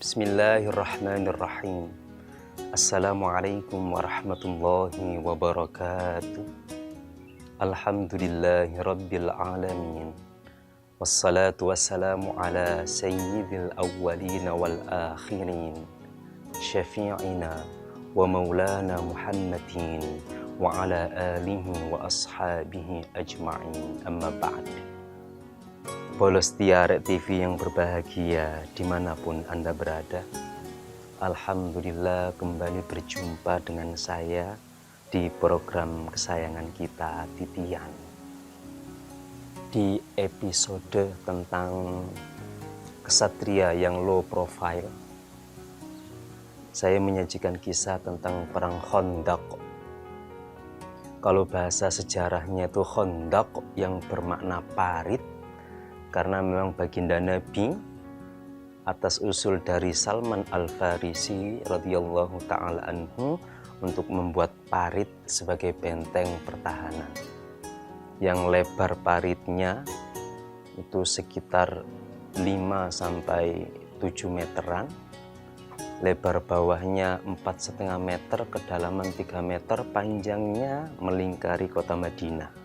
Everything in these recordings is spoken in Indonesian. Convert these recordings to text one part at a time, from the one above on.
Bismillahirrahmanirrahim. Assalamualaikum warahmatullahi wabarakatuh. Alhamdulillahi rabbil alamin. Wassalatu wassalamu ala sayyidil awwalina wal akhirin. Syafi'ina wa maulana Muhammadin wa ala alihi wa ashabihi ajma'in. Amma ba'd. Bolos Tiarek TV yang berbahagia dimanapun Anda berada, alhamdulillah kembali berjumpa dengan saya di program kesayangan kita, Titian. Di episode tentang kesatria yang low profile, saya menyajikan kisah tentang perang Khandaq. Kalau bahasa sejarahnya itu Khandaq yang bermakna parit, karena memang baginda Nabi atas usul dari Salman Al-Farisi radhiyallahu ta'ala anhu untuk membuat parit sebagai benteng pertahanan. Yang lebar paritnya itu sekitar 5-7 meteran, lebar bawahnya 4,5 meter, kedalaman 3 meter, panjangnya melingkari kota Madinah.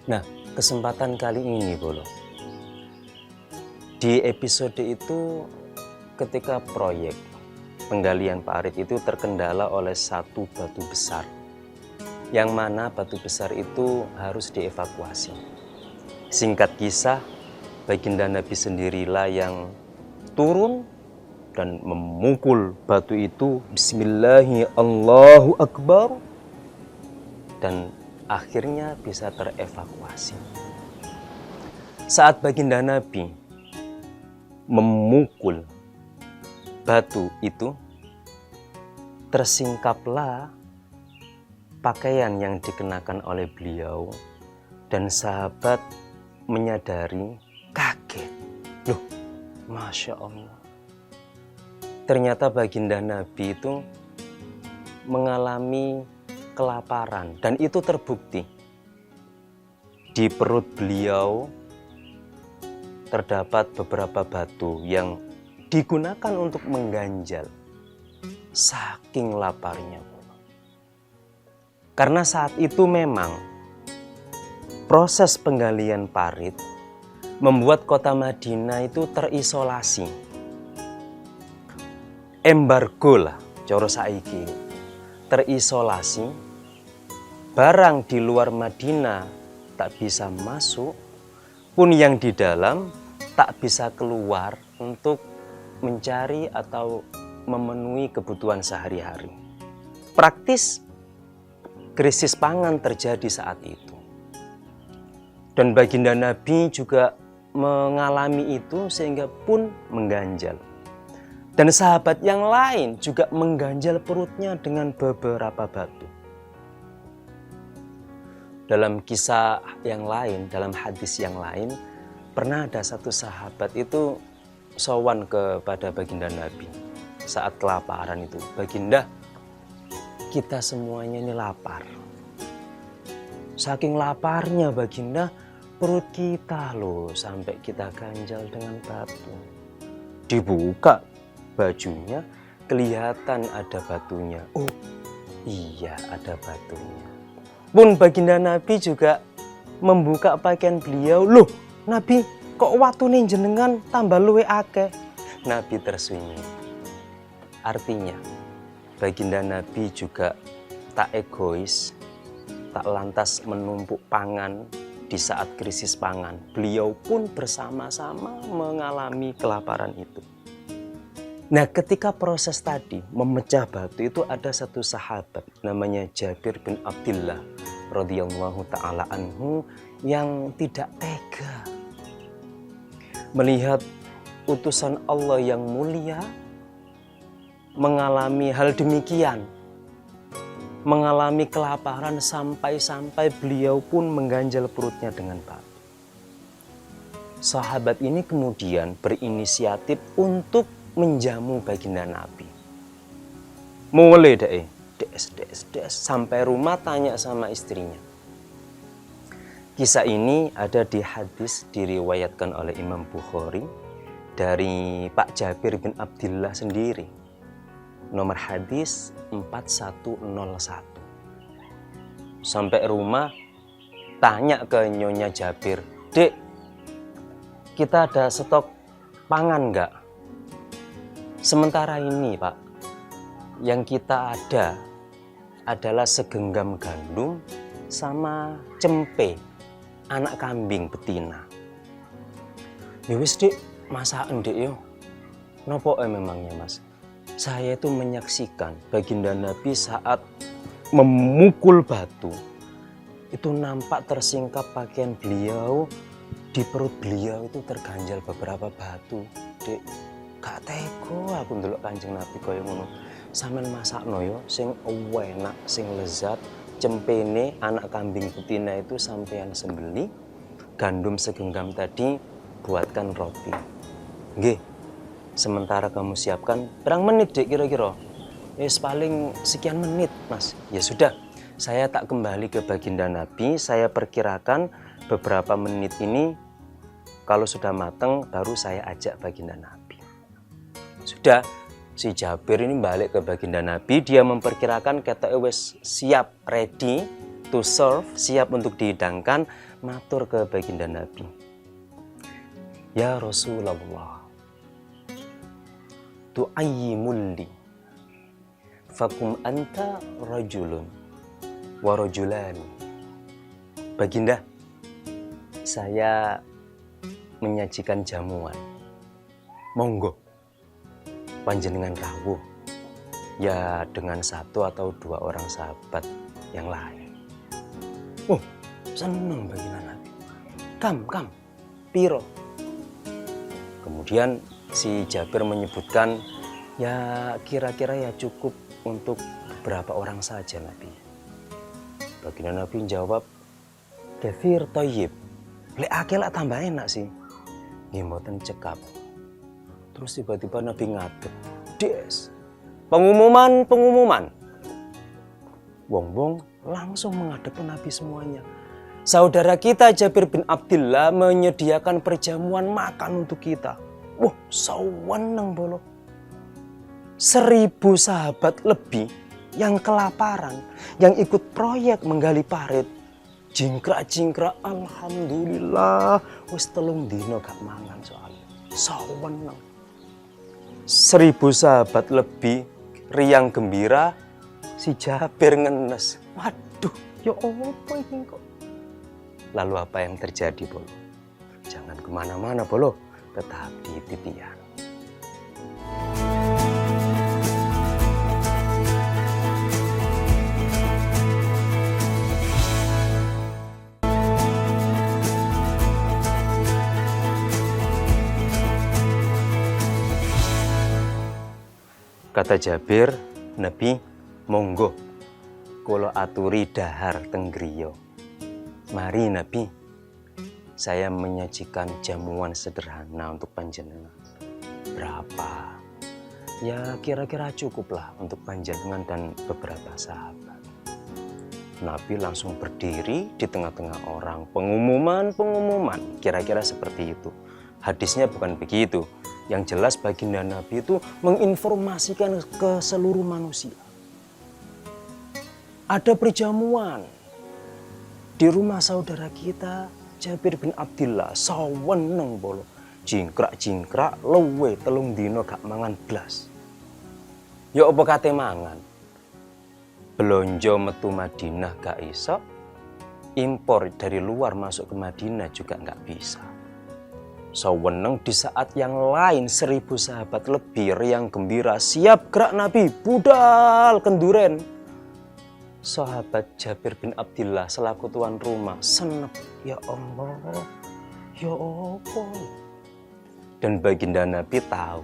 Nah, kesempatan kali ini Bolo, di episode itu ketika proyek penggalian parit itu terkendala oleh satu batu besar, yang mana batu besar itu harus dievakuasi. Singkat kisah, baginda Nabi sendirilah yang turun dan memukul batu itu, Bismillahi Allahu Akbar, dan akhirnya bisa terevakuasi. Saat baginda Nabi memukul batu itu, tersingkaplah pakaian yang dikenakan oleh beliau, dan sahabat menyadari, kaget. Loh, Masya Allah. Ternyata baginda Nabi itu mengalami kelaparan, dan itu terbukti. Di perut beliau terdapat beberapa batu yang digunakan untuk mengganjal, saking laparnya. Karena saat itu memang proses penggalian parit membuat kota Madinah itu terisolasi, embargo lah coro saiki, terisolasi, barang di luar Madinah tak bisa masuk, pun yang di dalam tak bisa keluar untuk mencari atau memenuhi kebutuhan sehari-hari. Praktis, krisis pangan terjadi saat itu. Dan baginda Nabi juga mengalami itu sehingga pun mengganjal. Dan sahabat yang lain juga mengganjal perutnya dengan beberapa batu. Dalam kisah yang lain, dalam hadis yang lain, pernah ada satu sahabat itu sowan kepada baginda Nabi saat kelaparan itu. Baginda, kita semuanya ini lapar. Saking laparnya baginda, perut kita loh sampai kita ganjal dengan batu. Dibuka bajunya, kelihatan ada batunya. Oh iya, ada batunya. Pun baginda Nabi juga membuka pakaian beliau. Loh Nabi, kok watune jenengan tambah luwe akeh? Nabi tersenyum. Artinya baginda Nabi juga tak egois, tak lantas menumpuk pangan di saat krisis pangan. Beliau pun bersama-sama mengalami kelaparan itu. Nah, ketika proses tadi memecah batu itu ada satu sahabat namanya Jabir bin Abdullah radhiyallahu ta'ala anhu yang tidak tega melihat utusan Allah yang mulia mengalami hal demikian, mengalami kelaparan sampai-sampai beliau pun mengganjal perutnya dengan batu. Sahabat ini kemudian berinisiatif untuk menjamu baginda Nabi. Mulai des sampai rumah tanya sama istrinya. Kisah ini ada di hadis diriwayatkan oleh Imam Bukhari dari Pak Jabir bin Abdillah sendiri. Nomor hadis 4101. Sampai rumah tanya ke Nyonya Jabir, "Dek, kita ada stok pangan nggak?" "Sementara ini Pak, yang kita ada adalah segenggam gandum sama cempe, anak kambing betina." "Ya wis Dek, masakan Dek yo." "Nopo memangnya Mas?" "Saya itu menyaksikan baginda Nabi saat memukul batu. Itu nampak tersingkap pakaian beliau, di perut beliau itu terganjal beberapa batu. Dek, gak teko aku ndelok Kanjeng Nabi kaya ngono. Sampeyan masakno yo sing enak, sing lezat, cempene anak kambing betina itu sampeyan sembeli, gandum segenggam tadi buatkan roti. Nggih. Sementara kamu siapkan berapa menit Dek kira-kira?" Paling sekian menit Mas." "Ya sudah, saya tak kembali ke baginda Nabi, saya perkirakan beberapa menit ini kalau sudah matang baru saya ajak baginda Nabi." Sudah, si Jabir ini balik ke baginda Nabi, dia memperkirakan ketoke wis siap, ready to serve, siap untuk dihidangkan, matur ke baginda Nabi, "Ya Rasulullah, tu'ayyimul li fakum anta rajulun wa rajulani." "Baginda, saya menyajikan jamuan. Monggo, panjenengan rawuh ya dengan satu atau dua orang sahabat yang lain." Oh, seneng baginda Nabi. Kam, piro?" Kemudian si Jabir menyebutkan, "Ya kira-kira ya cukup untuk beberapa orang saja Nabi." Baginda Nabi jawab, "Katsir thayyib. Lek akeh lak tambah enak sih." Nggih mboten cekap. Terus tiba-tiba Nabi ngadeg, "Des, pengumuman." Wong-wong langsung menghadap ke Nabi semuanya. Saudara kita Jabir bin Abdillah menyediakan perjamuan makan untuk kita. Wah, saweneng bolo. 1.000 sahabat lebih yang kelaparan, yang ikut proyek menggali parit. Jingkrak-jingkrak, alhamdulillah, wis 3 dino gak mangan soalnya. Saweneng. 1.000 sahabat lebih riang gembira, si Jabir ngenes. Waduh, ya apa ini kok? Lalu apa yang terjadi, Bolo? Jangan kemana-mana, Bolo. Tetap di titian. Kata Jabir, "Nabi, monggo kula aturi dahar teng griya." "Mari Nabi, saya menyajikan jamuan sederhana untuk panjenengan." "Berapa?" "Ya kira-kira cukuplah untuk panjenengan dan beberapa sahabat." Nabi langsung berdiri di tengah-tengah orang. Pengumuman, kira-kira seperti itu. Hadisnya bukan begitu. Yang jelas baginda Nabi itu menginformasikan ke seluruh manusia. Ada perjamuan di rumah saudara kita Jabir bin Abdillah, saweneng bolo. Jingkrak-jingkrak luwe 3 dino gak mangan blas. Ya apa kate mangan? Belonjo metu Madinah gak iso, impor dari luar masuk ke Madinah juga gak bisa. Saweneng di saat yang lain 1.000 sahabat lebih riang gembira, siap gerak Nabi, budal kenduren. Sahabat Jabir bin Abdillah selaku tuan rumah senep, ya Allah, ya apa? Dan baginda Nabi tahu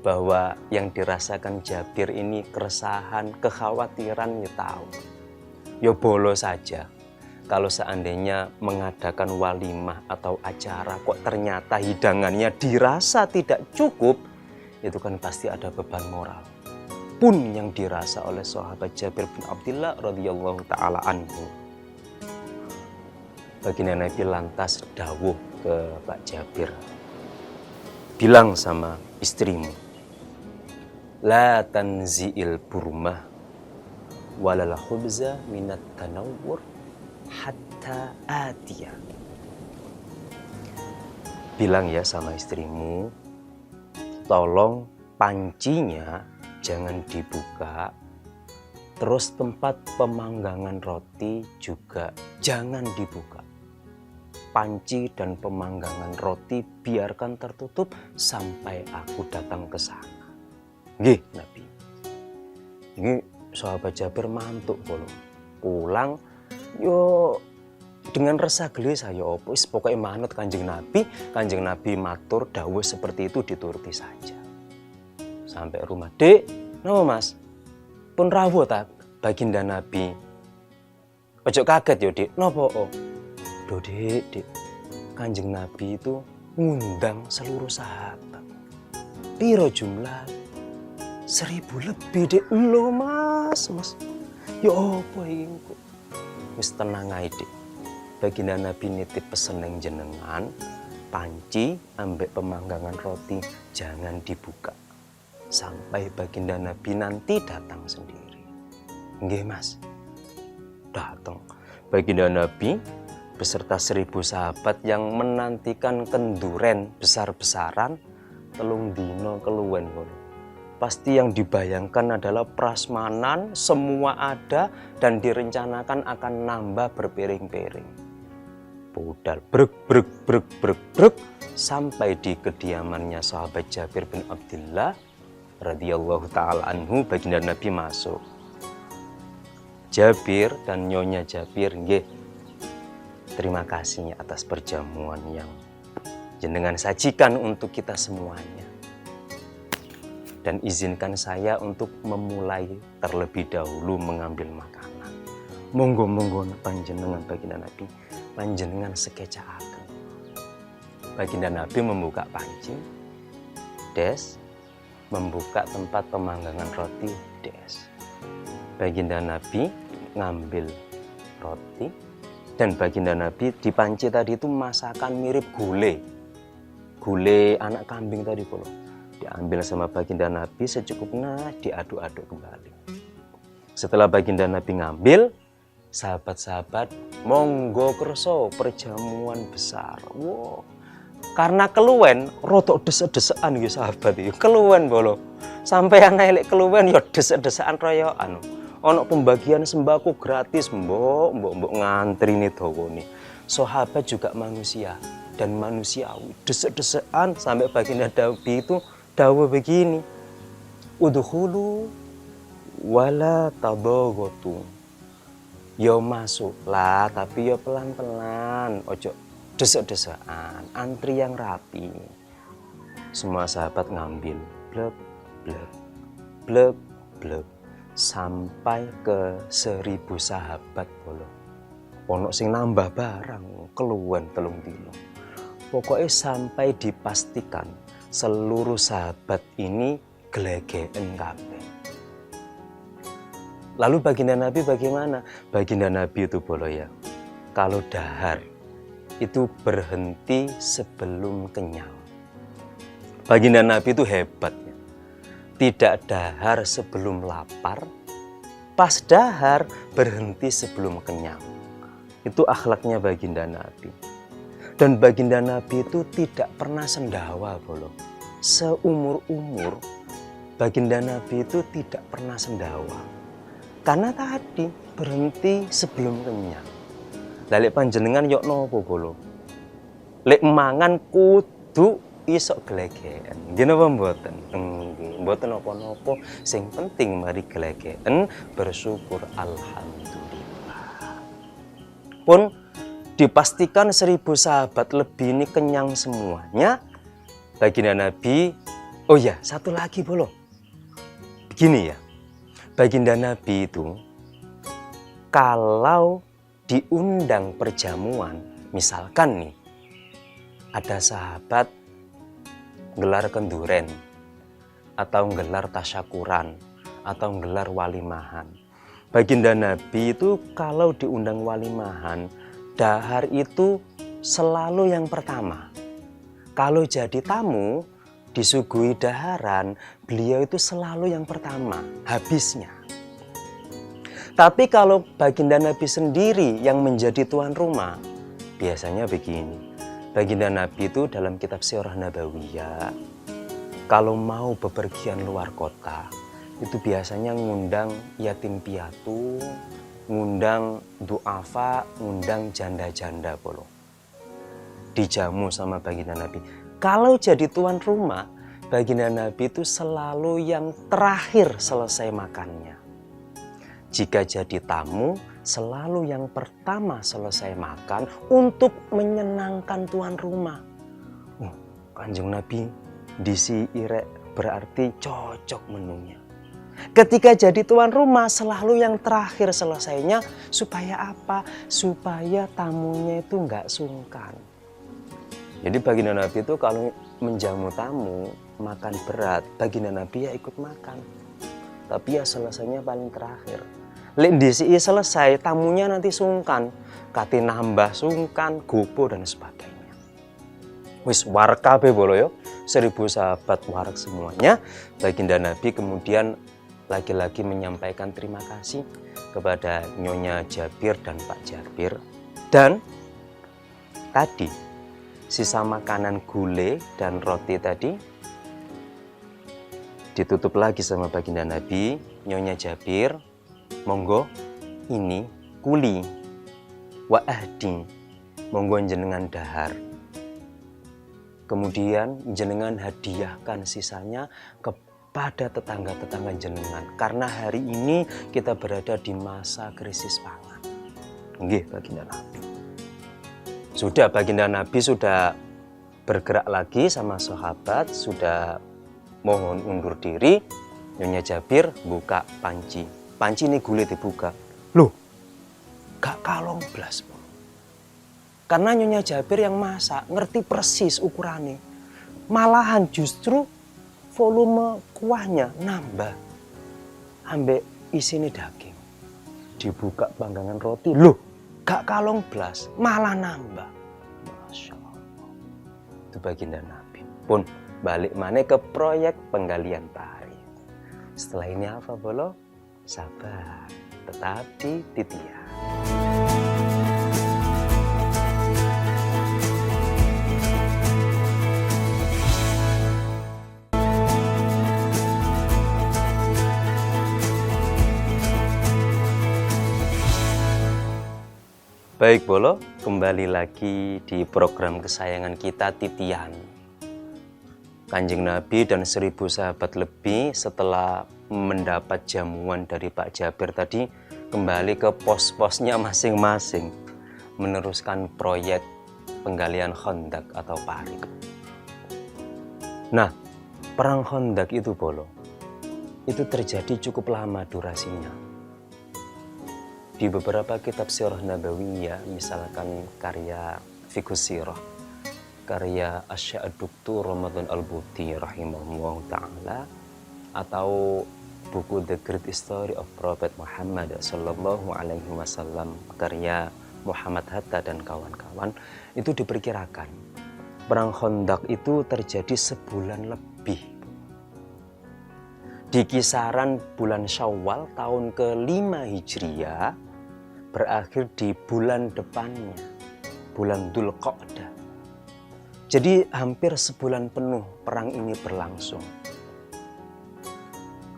bahwa yang dirasakan Jabir ini keresahan, kekhawatiran, ya tahu. Ya bolo saja. Kalau seandainya mengadakan walimah atau acara kok ternyata hidangannya dirasa tidak cukup, itu kan pasti ada beban moral pun yang dirasa oleh sahabat Jabir bin Abdillah radhiyallahu taala anhu. Baginda Nabi lantas dawuh ke Pak Jabir, bilang sama istrimu, la tanzi'il burmah walal khubza minat tanawwur hatta atiyah. Bilang ya sama istrimu, tolong pancinya jangan dibuka, terus tempat pemanggangan roti juga jangan dibuka. Panci dan pemanggangan roti biarkan tertutup sampai aku datang ke sana. Nggih, Nabi. Nggih, sahabat Jabir mantuk kula. Pulang yo dengan resah gelis saya opo wis pokoke manut Kanjeng Nabi. Kanjeng Nabi matur dawuh seperti itu dituruti saja. Sampai rumah, "Dek, napa Mas? Pun rawuh ta baginda Nabi?" "Ojo kaget yo, Dik. Napa, oh?" "Lho, Dek, Kanjeng Nabi itu ngundang seluruh sahabat." "Piro jumlah?" 1000 lebih, Dek. "Lho, Mas. Ya apa iki kok?" "Wis tenang ae, Dik. Baginda Nabi nitip pesen ning jenengan, panci ambek pemanggangan roti jangan dibuka sampai baginda Nabi nanti datang sendiri." "Nggih, Mas." Datang baginda Nabi beserta 1000 sahabat yang menantikan kenduren besar-besaran, 3 dino keluwen. Pasti yang dibayangkan adalah prasmanan, semua ada dan direncanakan akan nambah berpiring-piring. Budal brek sampai di kediamannya sahabat Jabir bin Abdullah radhiyallahu taala anhu. Baginda Nabi masuk. Jabir dan Nyonya Jabir, nggih, terima kasih atas perjamuan yang jenengan sajikan untuk kita semuanya. Dan izinkan saya untuk memulai terlebih dahulu mengambil makanan. Monggo panjenengan baginda Nabi, panjenengan sekecaaken. Baginda Nabi membuka panci, des, membuka tempat pemanggangan roti, des. Baginda Nabi ngambil roti, dan baginda Nabi di panci tadi itu masakan mirip gulai anak kambing tadi pula. Diambil sama baginda Nabi secukupnya, diaduk-aduk kembali. Setelah baginda Nabi ngambil, sahabat-sahabat monggo kerso perjamuan besar. Wow. Karena keluwen rotok desek-desekan ya sahabat iki. Keluwen bolo. Sampai anak elek keluwen ya desek-desekan royokan. Ono pembagian sembako gratis, mbok ngantri nih dawa nih. Sahabat juga manusia dan manusiawi. Desek-desekan sampai baginda Nabi itu dawuh begini, udkhulu wala tabaghatu. Yo masuklah tapi yo pelan-pelan, ojo desek-desekan, antri yang rapi. Semua sahabat ngambil blek sampai ke 1000 sahabat bolo. Ono sing nambah barang keluwen 3 dino. Pokoknya sampai dipastikan seluruh sahabat ini glegeken kabeh. Lalu baginda Nabi bagaimana? Baginda Nabi itu bolo ya, kalau dahar itu berhenti sebelum kenyang. Baginda Nabi itu hebat ya. Tidak dahar sebelum lapar, pas dahar berhenti sebelum kenyang. Itu akhlaknya baginda Nabi. Dan baginda Nabi itu tidak pernah sendawa bolo. Seumur-umur baginda Nabi itu tidak pernah sendawa. Karena tadi berhenti sebelum kenyang. Lek panjenengan yok nopo bolo. Lek mangan kudu isok glegeken. Nggih napa mboten? Nggih, mboten napa-napa. Sing penting mari glegeken, bersyukur alhamdulillah. Pun dipastikan 1000 sahabat lebih ini kenyang semuanya. Baginda Nabi, oh ya, satu lagi bolo. Begini ya, baginda Nabi itu kalau diundang perjamuan, misalkan nih ada sahabat gelar kenduren atau gelar tasyakuran atau gelar walimahan. Baginda Nabi itu kalau diundang walimahan, dahar itu selalu yang pertama. Kalau jadi tamu, disuguhi daharan, beliau itu selalu yang pertama, habisnya. Tapi kalau baginda Nabi sendiri yang menjadi tuan rumah, biasanya begini. Baginda Nabi itu dalam kitab Sirah Nabawiyah, kalau mau bepergian luar kota, itu biasanya ngundang yatim piatu, ngundang duafa, ngundang janda-janda polo. Dijamu sama baginda Nabi. Kalau jadi tuan rumah, baginda Nabi itu selalu yang terakhir selesai makannya. Jika jadi tamu, selalu yang pertama selesai makan untuk menyenangkan tuan rumah. Kanjeng Nabi disi irek berarti cocok menunya. Ketika jadi tuan rumah selalu yang terakhir selesainya, supaya apa? Supaya tamunya itu nggak sungkan. Jadi baginda Nabi itu kalau menjamu tamu makan berat, baginda Nabi ya ikut makan. Tapi ya selesainya paling terakhir. Lek disi selesai, tamunya nanti sungkan, kati nambah sungkan, gopo dan sebagainya. Wis warak kabeh bolo yo, 1000 sahabat warak semuanya. Baginda Nabi kemudian lagi-lagi menyampaikan terima kasih kepada Nyonya Jabir dan Pak Jabir. Dan tadi sisa makanan gulai dan roti tadi ditutup lagi sama baginda Nabi. Nyonya Jabir, monggo ini kuli wa ahdi, monggo jenengan dahar. Kemudian jenengan hadiahkan sisanya kepada tetangga-tetangga jenengan, karena hari ini kita berada di masa krisis pangan. Nggih, baginda Nabi. Sudah baginda Nabi sudah bergerak lagi sama sahabat, sudah mohon undur diri. Nyonya Jabir buka panci. Panci ini gulai dibuka. Loh, gak kalong blas. Karena Nyonya Jabir yang masak, ngerti persis ukurannya. Malahan justru volume kuahnya nambah. Ambek isine daging. Dibuka panggangan roti. Loh, gak kalong blas, malah nambah. Masya Allah. Itu baginda Nabi. Pun balik mana ke proyek penggalian pari. Setelah ini apa bolo? Sabar, tetap di titian. Baik bolo, kembali lagi di program kesayangan kita Titian. Kanjeng Nabi dan 1000 sahabat lebih setelah mendapat jamuan dari Pak Jabir tadi kembali ke pos-posnya masing-masing, meneruskan proyek penggalian Khandaq atau parit. Nah, perang Khandaq itu bolo, itu terjadi cukup lama durasinya. Di beberapa kitab Sirah Nabawiyah, misalkan karya Fiqhus Sirah, karya Asy-Syaikh Ramadan Al-Buti rahimahullah ta'ala, atau buku The Great History of Prophet Muhammad sallallahu alaihi wasallam karya Muhammad Hatta dan kawan-kawan, itu diperkirakan perang Khandaq itu terjadi sebulan lebih. Di kisaran bulan Syawal tahun ke-5 Hijriah, berakhir di bulan depannya, bulan Dzulqa'dah. Jadi hampir sebulan penuh perang ini berlangsung.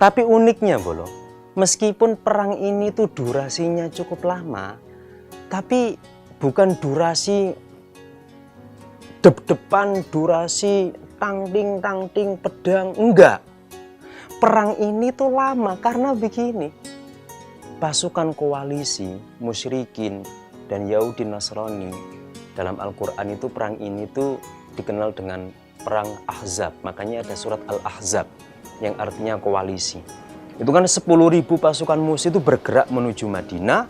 Tapi uniknya bolo, meskipun perang ini tuh durasinya cukup lama, tapi bukan durasi dep-depan, durasi tangting pedang, enggak. Perang ini tuh lama karena begini. Pasukan koalisi musyrikin dan Yahudi Nasrani dalam Al-Quran itu perang ini tuh dikenal dengan perang Ahzab. Makanya ada surat Al-Ahzab yang artinya koalisi. Itu kan 10.000 pasukan musuh itu bergerak menuju Madinah,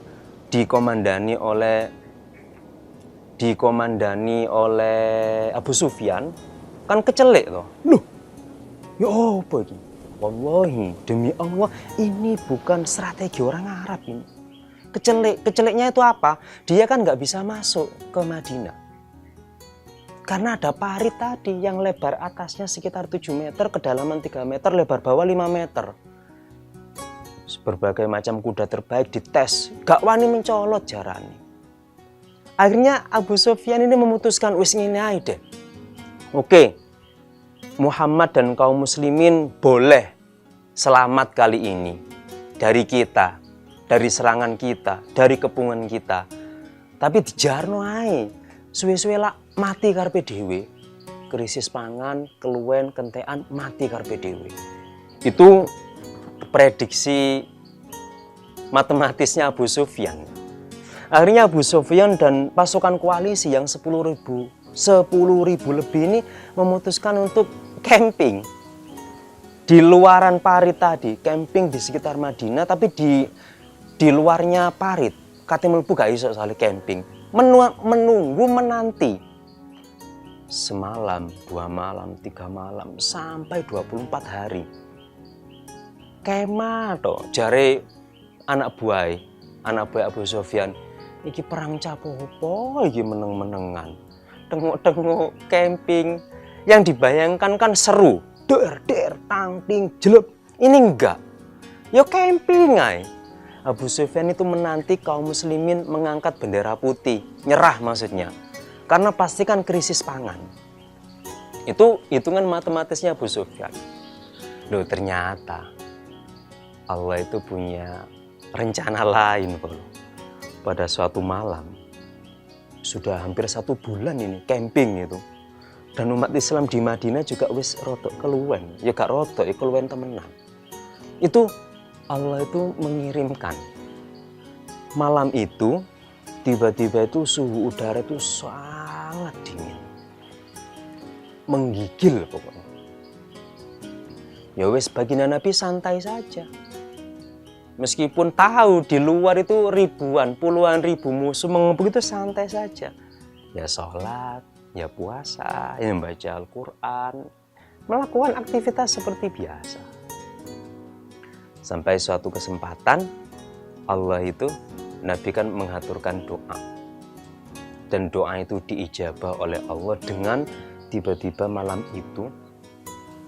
dikomandani oleh Abu Sufyan. Kan kecelek loh. Loh, ya apa ini? Wallahi, demi Allah, ini bukan strategi orang Arab ini. Keceleknya itu apa? Dia kan nggak bisa masuk ke Madinah. Karena ada parit tadi yang lebar atasnya sekitar 7 meter, kedalaman 3 meter, lebar bawah 5 meter. Berbagai macam kuda terbaik dites, gak wani mencolot jarane. Akhirnya Abu Sufyan ini memutuskan, wis ngene ae deh. Oke, Muhammad dan kaum muslimin boleh selamat kali ini dari kita, dari serangan kita, dari kepungan kita. Tapi dijarno ae, suwe-suwe lah mati karepe dhewe. Krisis pangan, keluwen, kentekan, mati karepe dhewe. Itu prediksi matematisnya Abu Sufyan. Akhirnya Abu Sufyan dan pasukan koalisi yang 10.000 lebih ini memutuskan untuk camping di luaran parit tadi, camping di sekitar Madinah, tapi di luarnya parit. Kate mlebu gak iso soalnya camping. Menunggu menanti. Semalam, 2 malam, 3 malam, sampai 24 hari. Kemah toh, jare anak buah Abu Sufyan, iki perang capopo iki meneng-menengan. Tengok-tengok camping yang dibayangkan kan seru, der tangting jelep. Ini enggak. Yo camping ae. Abu Sufyan itu menanti kaum muslimin mengangkat bendera putih, nyerah maksudnya. Karena pastikan krisis pangan. Itu hitungan matematisnya Abu Sufyan. Loh, ternyata Allah itu punya rencana lain, bro. Pada suatu malam, sudah hampir 1 bulan ini camping itu. Dan umat Islam di Madinah juga wis rotok keluwen. Ya gak rotok, ya keluwen temenan. Itu Allah itu mengirimkan. Malam itu, tiba-tiba itu suhu udara itu sangat dingin. Menggigil pokoknya. Ya wis, baginda Nabi santai saja. Meskipun tahu di luar itu ribuan, puluhan ribu musuh mengebuk, itu santai saja. Ya sholat, ya puasa, ya membaca Al-Quran, melakukan aktivitas seperti biasa. Sampai suatu kesempatan, Allah itu, Nabi kan mengaturkan doa. Dan doa itu diijabah oleh Allah dengan tiba-tiba malam itu,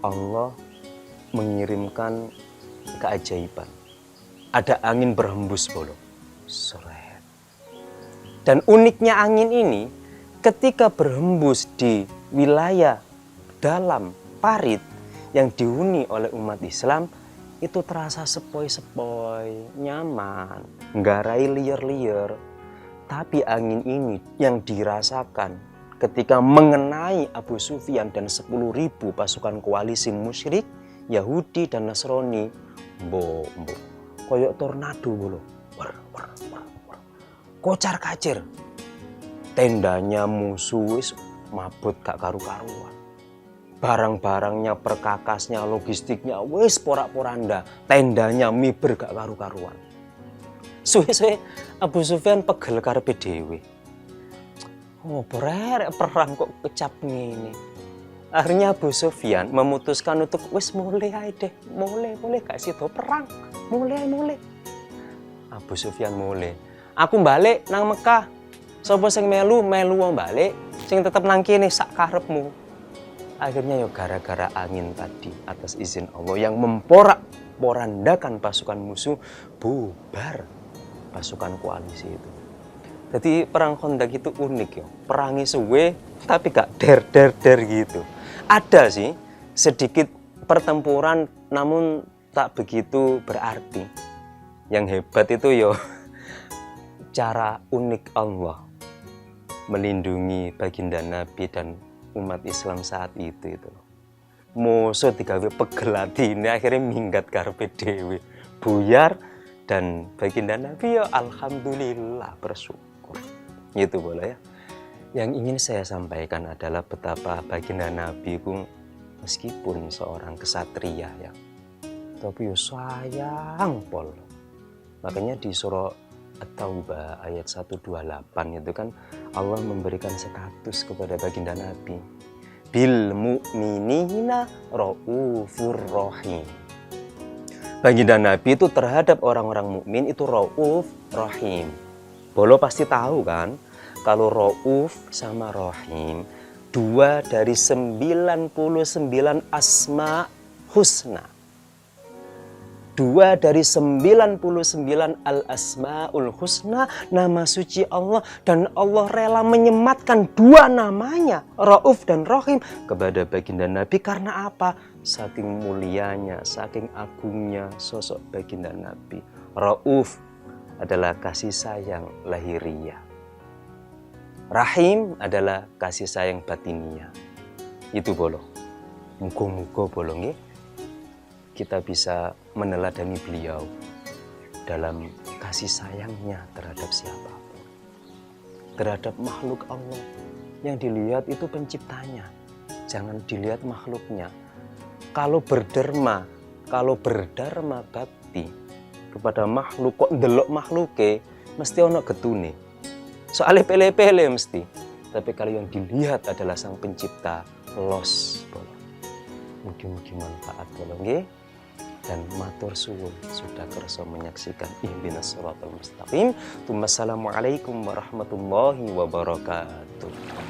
Allah mengirimkan keajaiban. Ada angin berhembus bolong. Seret. Dan uniknya angin ini, ketika berhembus di wilayah dalam parit yang dihuni oleh umat Islam, itu terasa sepoi-sepoi, nyaman, nggarai liar-liar. Tapi angin ini yang dirasakan ketika mengenai Abu Sufyan dan 10.000 pasukan koalisi musyrik, Yahudi dan Nasrani, koyok tornado bolo, kocar kacir. Tendanya musuh wis mabut gak karu-karuan. Barang-barangnya, perkakasnya, logistiknya wis porak-poranda. Tendanya miber gak karu-karuan. Suwe-suwe Abu Sufyan pegel karepe dhewe. Oh, bererek perang kok kecap ngene. Akhirnya Abu Sufyan memutuskan untuk wis mulai ae deh, mulai gak sido perang. Mulai. Abu Sufyan mulai. Aku balik nang Mekah. Sopo sing melu wong balik, sing tetep nang kene sak karepmu. Akhirnya yo gara-gara angin tadi atas izin Allah yang memporak-porandakan pasukan musuh, bubar pasukan koalisi itu. Jadi perang Khandaq itu unik yo. Perangi suwe tapi gak der gitu. Ada sih sedikit pertempuran namun tak begitu berarti. Yang hebat itu yo cara unik Allah melindungi baginda Nabi dan umat Islam saat itu. Musuh digawe pegel atine akhirnya minggat karepe dhewe, buyar, dan baginda Nabi ya alhamdulillah bersyukur. Gitu boleh ya. Yang ingin saya sampaikan adalah betapa baginda Nabi ku meskipun seorang kesatria ya, tapi yo sayang pol. Makanya di surah At-Taubah ayat 128 itu kan Allah memberikan status kepada baginda Nabi. Bil mu'minina raufur rahim. Baginda Nabi itu terhadap orang-orang mukmin itu rauf rahim. Bolo pasti tahu kan, kalau rauf sama rahim 2 dari 99 asma husna. 2 dari 99 al-asma'ul husna, nama suci Allah, dan Allah rela menyematkan 2 namanya, Rauf dan Rahim, kepada baginda Nabi. Karena apa? Saking mulianya, saking agungnya sosok baginda Nabi. Rauf adalah kasih sayang lahiriah. Rahim adalah kasih sayang batiniah. Itu bolong. Muga-muga bolong ya. Kita bisa meneladani beliau dalam kasih sayangnya terhadap siapapun, terhadap makhluk Allah. Yang dilihat itu penciptanya, jangan dilihat makhluknya. Kalau berdharma bakti kepada makhluk, kok ndelok makhluke mesti ono getune, soalnya pele-pele mesti. Tapi kalau yang dilihat adalah sang pencipta, los bolong. Mungkin manfaat bolong nggih. Dan matur suwun sudah kersa menyaksikan Ihdinas Shiratal Mustaqim. Assalamualaikum warahmatullahi wabarakatuh.